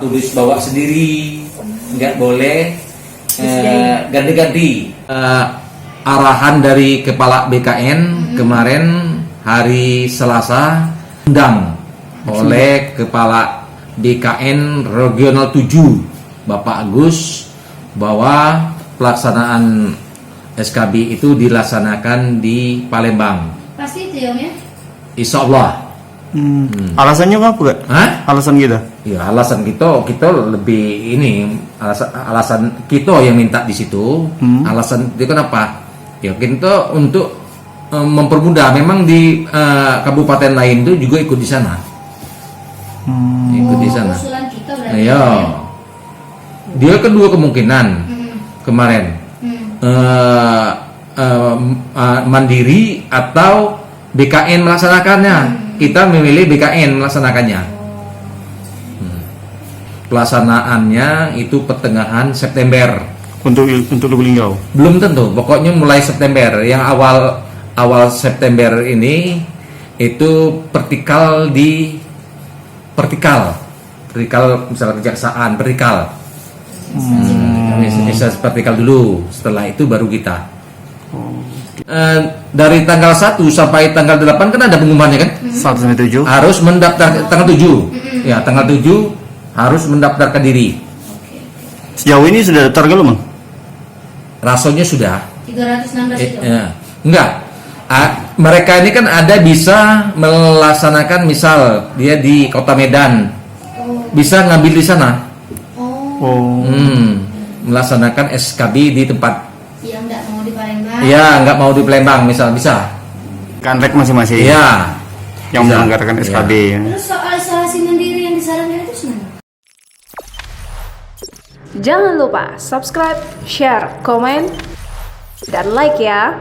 tulis bawa sendiri, nggak boleh ganti-ganti. Arahan dari Kepala BKN kemarin hari Selasa undang oleh Kepala BKN Regional 7 Bapak Agus bahwa pelaksanaan SKB itu dilaksanakan di Palembang. Pasti itu ya? Insya Allah. Alasannya apa gak? Hah? Alasan kita? Ya alasan kita lebih ini alasan kita yang minta di situ. Alasan itu kenapa? Ya kita untuk mempermudah. Memang di kabupaten lain itu juga ikut di sana. Ikut di sana. Usulan kita berarti. Ya. Dia kedua kemungkinan kemarin mandiri atau BKN melaksanakannya. Kita memilih BKN melaksanakannya. Pelaksanaannya itu pertengahan September. Untuk Lubuk Linggau? Belum tentu, pokoknya mulai September. Yang awal September ini itu vertikal misalnya kejaksaan vertikal. Bisa vertikal dulu, setelah itu baru kita. Dari tanggal 1 sampai tanggal 8 kan ada pengumumannya kan? 1 sampai 7 Harus mendaftar tanggal 7. Ya, tanggal 7 harus mendaftarkan diri. Sejauh ini sudah daftar belum, Bang? Rasanya sudah. 316 itu. Ya. Enggak. Mereka ini kan ada bisa melaksanakan misal dia di Kota Medan. Bisa ngambil di sana. Melaksanakan SKB di tempat Yang nggak mau di Palembang. ya nggak mau di Palembang misal bisa. Kanrek masing-masing Iya. yang Bisa. melanggarkan SKB. Iya. Terus soal isolasi mandiri yang disarankan itu gimana? Jangan lupa subscribe, share, komen, dan like ya.